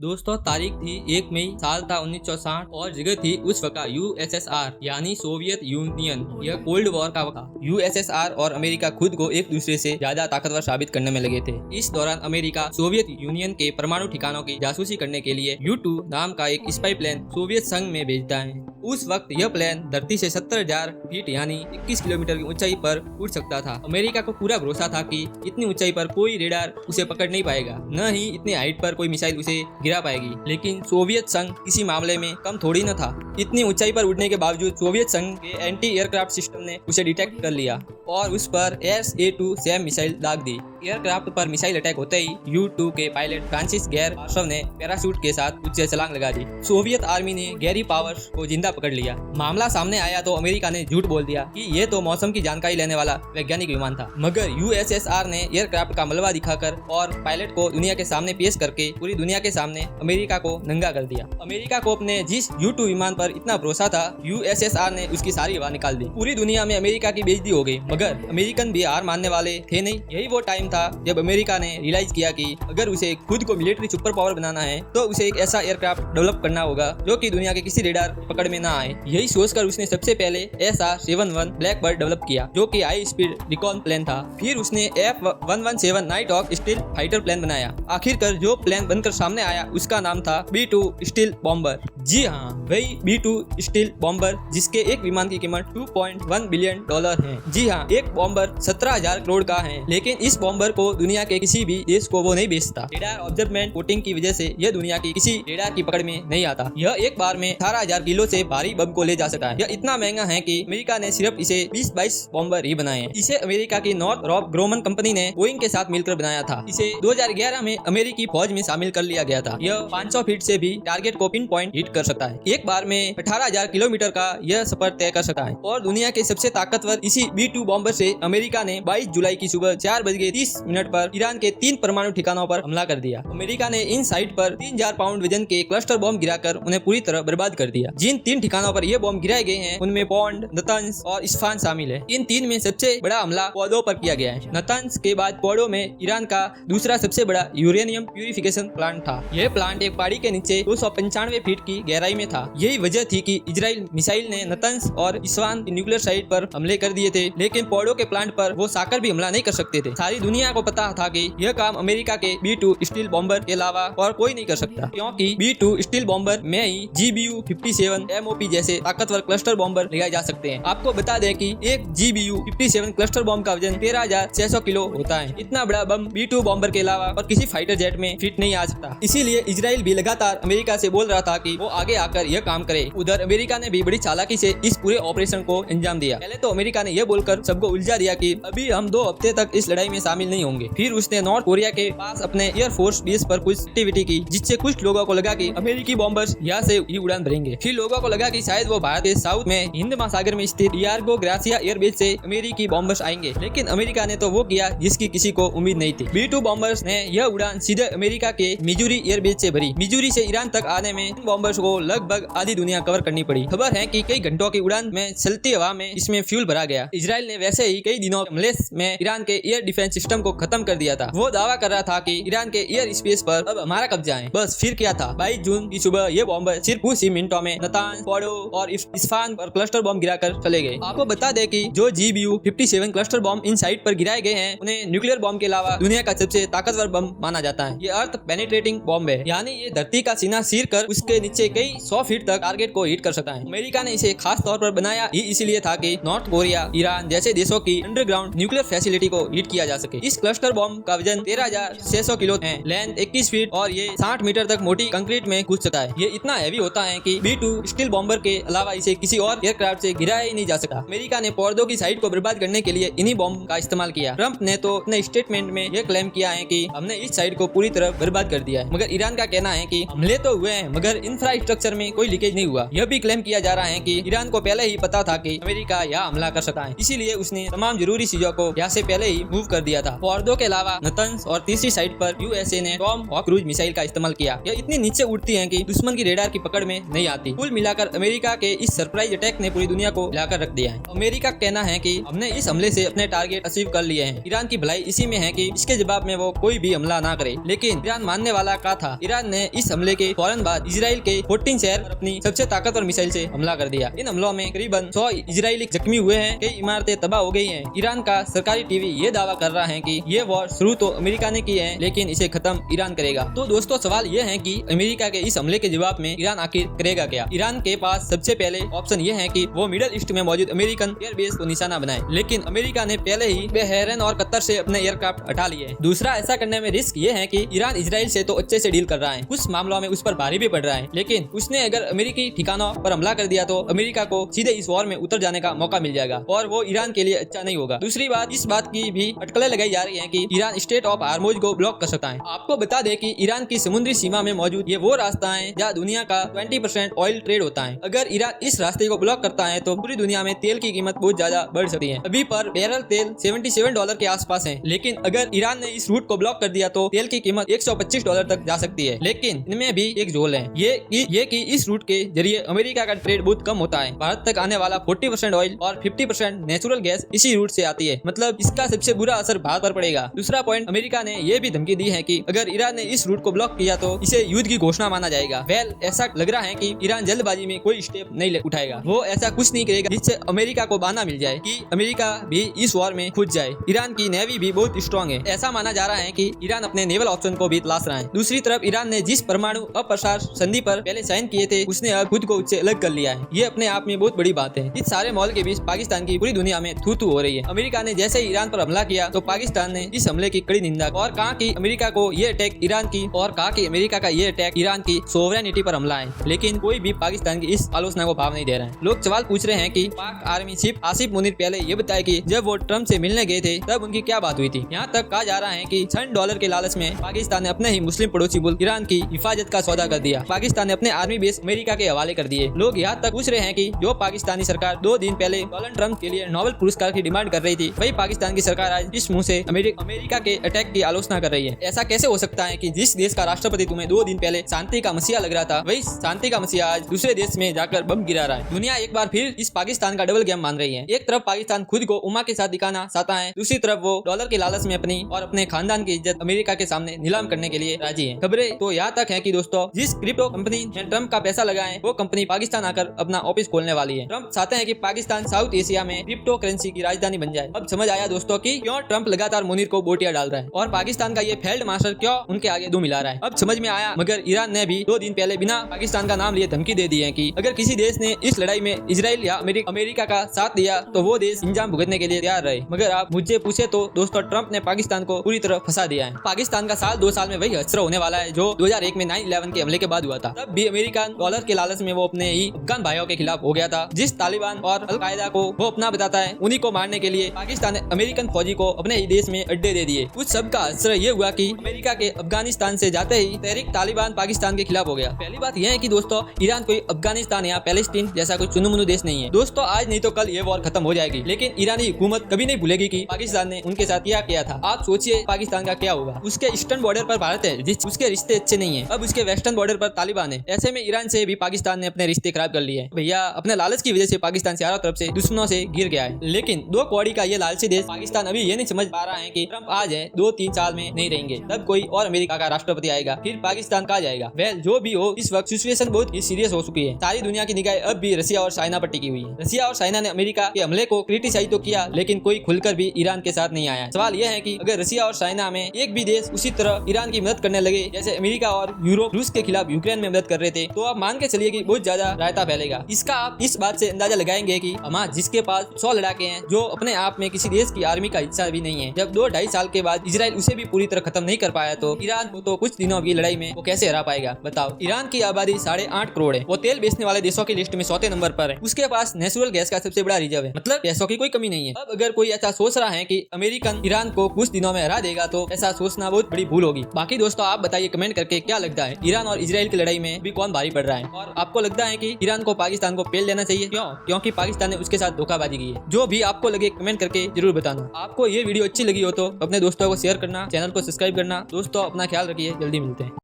दोस्तों तारीख थी 1 मई, साल था 1960 और जगह थी उस वक्त यूएसएसआर यानी सोवियत यूनियन। यह कोल्ड वॉर का वक्त था। यूएसएसआर और अमेरिका खुद को एक दूसरे से ज्यादा ताकतवर साबित करने में लगे थे। इस दौरान अमेरिका सोवियत यूनियन के परमाणु ठिकानों की जासूसी करने के लिए U-2 नाम का एक स्पाई प्लेन सोवियत संघ में भेजता है। उस वक्त यह प्लेन धरती से 70,000 फीट यानी 21 किलोमीटर की ऊंचाई पर उड़ सकता था। अमेरिका को पूरा भरोसा था कि इतनी ऊंचाई पर कोई रेडार उसे पकड़ नहीं पाएगा, न ही इतनी हाइट पर कोई मिसाइल उसे गिरा पाएगी। लेकिन सोवियत संघ किसी मामले में कम थोड़ी न था। इतनी ऊंचाई पर उड़ने के बावजूद सोवियत संघ के एंटी एयरक्राफ्ट सिस्टम ने उसे डिटेक्ट कर लिया और उस पर SA-2 सैम मिसाइल दाग दी। एयरक्राफ्ट पर मिसाइल अटैक होते ही U-2 के पायलट फ्रांसिस गैर पार्शव ने पैराशूट के साथ उससे छलांग लगा दी। सोवियत आर्मी ने गैरी पावर्स को जिंदा पकड़ लिया। मामला सामने आया तो अमेरिका ने झूठ बोल दिया कि ये तो मौसम की जानकारी लेने वाला वैज्ञानिक विमान था, मगर USSR ने एयरक्राफ्ट का मलबा दिखाकर और पायलट को दुनिया के सामने पेश करके पूरी दुनिया के सामने अमेरिका को नंगा कर दिया। अमेरिका को अपने जिस U-2 विमान पर इतना भरोसा था, USSR ने उसकी सारी हवा निकाल दी। पूरी दुनिया में अमेरिका की बेइज्जती हो गई, मगर अमेरिकन भी हार मानने वाले थे नहीं। यही वो टाइम था जब अमेरिका ने रियलाइज किया कि अगर उसे खुद को मिलिट्री सुपर पावर बनाना है तो उसे एक ऐसा एयरक्राफ्ट डेवलप करना होगा जो कि दुनिया के किसी रेडार पकड़ में ना आए। यही सोचकर उसने सबसे पहले SR-71 ब्लैकबर्ड डेवलप किया, जो कि हाई स्पीड रिकॉन प्लेन था। फिर उसने F-117 nighthawk stealth fighter plane बनाया। आखिरकार जो प्लेन बनकर सामने आया उसका नाम था B-2 स्टील बॉम्बर। जी हाँ, वही B-2 स्टील बॉम्बर जिसके एक विमान की कीमत $2.1 बिलियन है। जी हाँ, एक बॉम्बर 17,000 करोड़ का है, लेकिन इस बॉम्बर को दुनिया के किसी भी देश को वो नहीं बेचता। रेडार ऑब्जर्वमेंट कोटिंग की वजह से यह दुनिया की किसी रेडार की पकड़ में नहीं आता। यह एक बार में 18,000 किलो से भारी बम को ले जा सकता है। यह इतना महंगा है कि अमेरिका ने सिर्फ इसे 20-22 बॉम्बर ही बनाए हैं। इसे अमेरिका की नॉर्थरॉप ग्रोमन कंपनी ने बोइंग के साथ मिलकर बनाया था। इसे 2011 में अमेरिकी फौज में शामिल कर लिया गया था। यह 500 फीट से भी टारगेट को पिन पॉइंट हिट कर सकता है। एक बार में 18,000 किलोमीटर का यह सफर तय कर सकता है। और दुनिया के सबसे ताकतवर इसी B-2 बॉम्बर से अमेरिका ने 22 जुलाई की सुबह 4:30 पर ईरान के 3 परमाणु ठिकानों पर हमला कर दिया। अमेरिका ने इन साइट पर 3,000 पाउंड वजन के क्लस्टर बम गिराकर उन्हें पूरी तरह बर्बाद कर दिया। जिन 3 ठिकानों पर ये बम गिराए गए हैं उनमें पौंड, नतंस और इस्फहान शामिल है। इन 3 में सबसे बड़ा हमला पौधों पर किया गया है। नतंस के बाद पौधों में ईरान का दूसरा सबसे बड़ा यूरेनियम प्यूरिफिकेशन प्लांट था। यह प्लांट एक पहाड़ी के नीचे 295 फीट की गहराई में था। यही वजह थी कि इजराइल मिसाइल ने नतंस और इस्फहान की न्यूक्लियर साइट पर हमले कर दिए थे, लेकिन पौधों के प्लांट पर वो साकर भी हमला नहीं कर सकते थे। सारी दुनिया को पता था कि यह काम अमेरिका के B-2 स्टील बॉम्बर के अलावा और कोई नहीं कर सकता, क्योंकि B-2 स्टील बॉम्बर में ही GBU-57 MOP जैसे ताकतवर क्लस्टर बॉम्बर लगाए जा सकते हैं। आपको बता दें कि एक GBU-57 क्लस्टर बॉम्ब का वजन 13,600 किलो होता है। इतना बड़ा बम B-2 बॉम्बर के अलावा और किसी फाइटर जेट में फिट नहीं आ सकता। इसीलिए इजराइल भी लगातार अमेरिका से बोल रहा था कि वो आगे आकर यह काम करे। उधर अमेरिका ने भी बड़ी चालाकी से इस पूरे ऑपरेशन को अंजाम दिया। पहले तो अमेरिका ने यह बोलकर सबको उलझा दिया कि अभी हम 2 हफ्ते तक इस लड़ाई में शामिल नहीं होंगे। फिर उसने नॉर्थ कोरिया के पास अपने एयरफोर्स बेस पर कुछ एक्टिविटी की, जिससे कुछ लोगों को लगा कि अमेरिकी बॉम्बर्स यहाँ से ही उड़ान भरेंगे। फिर लोगों को लगा कि शायद वो भारत के साउथ में हिंद महासागर में स्थित डियागो गार्सिया एयरबेस से अमेरिकी बॉम्बर्स आएंगे, लेकिन अमेरिका ने तो वो किया जिसकी किसी को उम्मीद नहीं थी। B-2 बॉम्बर्स ने यह उड़ान सीधे अमेरिका के मिजूरी एयरबेस से भरी। मिजूरी से ईरान तक आने में इन बॉम्बर्स को लगभग आधी दुनिया कवर करनी पड़ी। खबर है कि कई घंटों की उड़ान में चलती हवा में इसमें फ्यूल भरा गया। इजराइल ने वैसे ही कई दिनों हमले में ईरान के एयर डिफेंस सिस्टम को खत्म कर दिया था। वो दावा कर रहा था कि ईरान के एयर स्पेस पर अब हमारा कब्जा है। बस फिर क्या था, 22 जून की सुबह ये बॉम्बर सिर्फ कुछ ही मिनटों में नतांज, पौडो और इस्फहान पर क्लस्टर बम गिराकर चले गए। आपको बता दें कि जो GBU-57 क्लस्टर बम इन साइट पर गिराए गए हैं उन्हें न्यूक्लियर बम के अलावा दुनिया का सबसे ताकतवर बम माना जाता है। ये अर्थ पेनिट्रेटिंग बॉम्ब है, यानी ये धरती का सीना चीर कर उसके नीचे कई 100 फीट तक टारगेट को हिट कर सकता है। अमेरिका ने इसे खास तौर पर बनाया ही इसलिए था कि नॉर्थ कोरिया, ईरान जैसे देशों की अंडरग्राउंड न्यूक्लियर फैसिलिटी को हिट किया जा सके। इस क्लस्टर बॉम्ब का वजन 13,600 किलो है, लेंथ 21 फीट और ये 60 मीटर तक मोटी कंक्रीट में घुस सकता है। ये इतना हैवी होता है कि B-2 स्टील बॉम्बर के अलावा इसे किसी और एयरक्राफ्ट से गिराया ही नहीं जा सकता। अमेरिका ने पौधों की साइट को बर्बाद करने के लिए इन्हीं बॉम्ब का इस्तेमाल किया। ट्रंप ने तो अपने स्टेटमेंट में यह क्लेम किया है कि हमने इस साइट को पूरी तरह बर्बाद कर दिया है, मगर ईरान का कहना है कि हमले तो हुए हैं मगर इंफ्रा इंफ्रास्ट्रक्चर में कोई लीकेज नहीं हुआ। यह भी क्लेम किया जा रहा है कि ईरान को पहले ही पता था कि अमेरिका यहाँ हमला कर सकता है, इसीलिए उसने तमाम जरूरी चीजों को यहाँ से पहले ही मूव कर दिया था। फॉर्दो के अलावा नतंस और तीसरी साइड पर यूएसए ने टॉम हॉक क्रूज मिसाइल का इस्तेमाल किया। यह इतनी नीचे उड़ती है कि दुश्मन की रेडार की पकड़ में नहीं आती। कुल मिलाकर अमेरिका के इस सरप्राइज अटैक ने पूरी दुनिया को हिलाकर रख दिया है। अमेरिका का कहना है कि हमने इस हमले से अपने टारगेट अचीव कर लिए हैं। ईरान की भलाई इसी में है कि इसके जवाब में वो कोई भी हमला ना करे, लेकिन ईरान मानने वाला का था। ईरान ने इस हमले के फौरन बाद इजराइल के 14 शहर पर अपनी सबसे ताकतवर मिसाइल से हमला कर दिया। इन हमलों में करीबन 100 इजरायली जख्मी हुए हैं, कई इमारतें तबाह हो गई हैं। ईरान का सरकारी टीवी ये दावा कर रहा है कि ये वॉर शुरू तो अमेरिका ने की है, लेकिन इसे खत्म ईरान करेगा। तो दोस्तों सवाल ये है कि अमेरिका के इस हमले के जवाब में ईरान आखिर करेगा क्या? ईरान के पास सबसे पहले ऑप्शन ये है कि वो मिडिल ईस्ट में मौजूद अमेरिकन एयरबेस को निशाना बनाए, लेकिन अमेरिका ने पहले ही बहरीन और कतर से अपने एयरक्राफ्ट हटा लिए। दूसरा, ऐसा करने में रिस्क ये है कि ईरान इजराइल से तो अच्छे से डील कर रहा है, कुछ मामलों में उस पर भारी भी पड़ रहा है, लेकिन उसने अगर अमेरिकी ठिकानों पर हमला कर दिया तो अमेरिका को सीधे इस वॉर में उतर जाने का मौका मिल जाएगा और वो ईरान के लिए अच्छा नहीं होगा। दूसरी बात, इस बात की भी अटकलें लगाई जा रही हैं कि ईरान स्टेट ऑफ हार्मोज को ब्लॉक कर सकता है। आपको बता दें कि ईरान की समुद्री सीमा में मौजूद ये वो रास्ता है जहाँ दुनिया का 20% ऑयल ट्रेड होता है। अगर ईरान इस रास्ते को ब्लॉक करता है तो पूरी दुनिया में तेल की कीमत बहुत ज्यादा बढ़ सकती है। अभी पर बैरल तेल $77 के आसपास है, लेकिन अगर ईरान ने इस रूट को ब्लॉक कर दिया तो तेल की कीमत $125 तक जा सकती है। लेकिन इनमें भी एक झोल है, ये कि इस रूट के जरिए अमेरिका का ट्रेड बहुत कम होता है। भारत तक आने वाला 40% ऑयल और 50% नेचुरल गैस इसी रूट से आती है, मतलब इसका सबसे बुरा असर भारत पर पड़ेगा। दूसरा पॉइंट, अमेरिका ने यह भी धमकी दी है कि अगर ईरान ने इस रूट को ब्लॉक किया तो इसे युद्ध की घोषणा माना जाएगा। ऐसा लग रहा है कि ईरान जल्दबाजी में कोई स्टेप नहीं उठाएगा, वो ऐसा कुछ नहीं करेगा जिससे अमेरिका को बहाना मिल जाए कि अमेरिका भी इस वॉर में खुद जाए। ईरान की नेवी भी बहुत स्ट्रॉन्ग है, ऐसा माना जा रहा है कि ईरान अपने नेवल ऑप्शन को भी तलाश रहा है। दूसरी तरफ ईरान ने जिस परमाणु अप्रसार संधि पर पहले साइन किए थे उसने अब खुद को उससे अलग कर लिया है। ये अपने आप में बहुत बड़ी बात है। इस सारे माहौल के बीच पाकिस्तान की पूरी दुनिया में थू थू हो रही है। अमेरिका ने जैसे ही ईरान पर हमला किया तो पाकिस्तान ने इस हमले की कड़ी निंदा और कहा कि अमेरिका को ये अटैक ईरान की अमेरिका का ये अटैक ईरान की सोवरेनिटी पर हमला है, लेकिन कोई भी पाकिस्तान की इस आलोचना को भाव नहीं दे रहा है। लोग सवाल पूछ रहे हैं कि पाक आर्मी चीफ आसिफ मुनीर पहले ये बताए कि जब वो ट्रम्प से मिलने गए थे तब उनकी क्या बात हुई थी। यहाँ तक कहा जा रहा है कि $100 के लालच में पाकिस्तान ने अपने ही मुस्लिम पड़ोसी मुल्क ईरान की हिफाजत का सौदा कर दिया। पाकिस्तान ने अपने आर्मी बेस अमेरिका के हवाले कर दिए। लोग यहाँ तक पूछ रहे हैं कि जो पाकिस्तानी सरकार 2 दिन पहले डोनाल्ड ट्रम्प के लिए नोबेल पुरस्कार की डिमांड कर रही थी, वही पाकिस्तान की सरकार आज इस मुंह से अमेरिका के अटैक की आलोचना कर रही है। ऐसा कैसे हो सकता है कि जिस देश का राष्ट्रपति तुम्हें 2 दिन पहले शांति का मसीहा लग रहा था, वही शांति का मसीहा आज दूसरे देश में जाकर बम गिरा रहा है। दुनिया एक बार फिर इस पाकिस्तान का डबल गेम मान रही है। एक तरफ पाकिस्तान खुद को उम्मा के साथ दिखाना चाहता है, दूसरी तरफ वो डॉलर के लालच में अपनी और अपने खानदान की इज्जत अमेरिका के सामने नीलाम करने के लिए राजी है। खबरें तो यहाँ तक है कि दोस्तों, जिस क्रिप्टो कंपनी में ट्रम्प का पैसा लगा है वो कंपनी पाकिस्तान आकर अपना ऑफिस खोलने वाली है। ट्रम्प चाहते हैं कि पाकिस्तान साउथ एशिया में क्रिप्टो करेंसी की राजधानी बन जाए। अब समझ आया दोस्तों कि क्यों ट्रम्प लगातार मुनीर को बोटियां डाल रहा है और पाकिस्तान का ये फील्ड मार्शल क्यों उनके आगे दो मिला रहा है। अब समझ में आया। मगर ईरान ने भी 2 दिन पहले बिना पाकिस्तान का नाम लिए धमकी दे दी है कि अगर किसी देश ने इस लड़ाई में इजराइल या अमेरिका का साथ दिया तो वो देश इंजाम भुगतने के लिए तैयार रहे। मगर आप मुझे पूछे तो दोस्तों, ट्रम्प ने पाकिस्तान को पूरी तरह फंसा दिया है। पाकिस्तान का साल 2 साल में वही हश्र होने वाला है जो 2001 में 9/11 के हमले के बाद हुआ था। तब भी अमेरिका डॉलर के लालच में वो अपने ही अफगान भाइयों के खिलाफ हो गया था। जिस तालिबान और अलकायदा को वो अपना बताता है, उन्हीं को मारने के लिए पाकिस्तान ने अमेरिकन फौजी को अपने ही देश में अड्डे दे दिए। कुछ सबका असर ये हुआ कि अमेरिका के अफगानिस्तान से जाते ही तहरीक तालिबान पाकिस्तान के खिलाफ हो गया। पहली बात यह है कि दोस्तों, ईरान कोई अफगानिस्तान या पैलेस्टीन जैसा कोई चुनु-मुनु देश नहीं है। दोस्तों, आज नहीं तो कल ये वॉर खत्म हो जाएगी, लेकिन ईरानी हुकूमत कभी नहीं भूलेगी कि पाकिस्तान ने उनके साथ क्या किया था। आप सोचिए पाकिस्तान का क्या होगा। उसके ईस्टर्न बॉर्डर पर भारत है, उसके रिश्ते अच्छे नहीं है। अब उसके वेस्टर्न बॉर्डर पर तालिबान है। ऐसे में ईरान से भी पाकिस्तान ने अपने रिश्ते खराब कर लिए। भैया, अपने लालच की वजह से पाकिस्तान चारों तरफ से दुश्मनों से घिर गया है। लेकिन 2 कौड़ी का ये लालची देश पाकिस्तान अभी ये नहीं समझ पा रहा है कि ट्रम्प आज है, 2-3 साल में नहीं रहेंगे, तब कोई और अमेरिका का राष्ट्रपति आएगा, फिर पाकिस्तान कहा जाएगा। वेल, जो भी हो, इस वक्त सिचुएशन बहुत ही सीरियस हो चुकी है। सारी दुनिया की निगाहें अब भी रसिया और चाइना पर टिकी हुई है। रसिया और चाइना ने अमेरिका के हमले को क्रिटिसाइज तो किया, लेकिन कोई खुलकर भी ईरान के साथ नहीं आया। सवाल यह है कि अगर रसिया और चाइना में एक भी देश उसी तरह ईरान की मदद करने लगे जैसे अमेरिका और यूरोप रूस के खिलाफ यूक्रेन में मदद कर रहे थे, तो आप मान के चलिए कि बहुत ज्यादा रायता फैलेगा। इसका आप इस बात से अंदाजा लगाएंगे कि हमारा जिसके पास 100 लड़ाके हैं, जो अपने आप में किसी देश की आर्मी का हिस्सा भी नहीं है, जब 2-2.5 साल के बाद इजराइल उसे भी पूरी तरह खत्म नहीं कर पाया, तो ईरान को तो कुछ दिनों की लड़ाई में वो कैसे हरा पाएगा बताओ। ईरान की आबादी 8.5 करोड़ है। वो तेल बेचने वाले देशों की लिस्ट में 100वें नंबर पर है। उसके पास नेचुरल गैस का सबसे बड़ा रिजर्व है, मतलब पैसों की कोई कमी नहीं है। अब अगर कोई ऐसा सोच रहा है कि अमेरिकन ईरान को कुछ दिनों में हरा देगा, तो ऐसा सोचना बहुत बड़ी भूल होगी। बाकी दोस्तों, आप बताइए कमेंट करके क्या लगता है, ईरान और इजराइल की लड़ाई में भी कौन भारी पड़ रहा है। और आपको लगता है कि ईरान को पाकिस्तान को पेल लेना चाहिए? क्यों? क्योंकि पाकिस्तान ने उसके साथ धोखाबाजी की है। जो भी आपको लगे कमेंट करके जरूर बताना। आपको ये वीडियो अच्छी लगी हो तो अपने दोस्तों को शेयर करना, चैनल को सब्सक्राइब करना। दोस्तों अपना ख्याल रखिए, जल्दी मिलते हैं।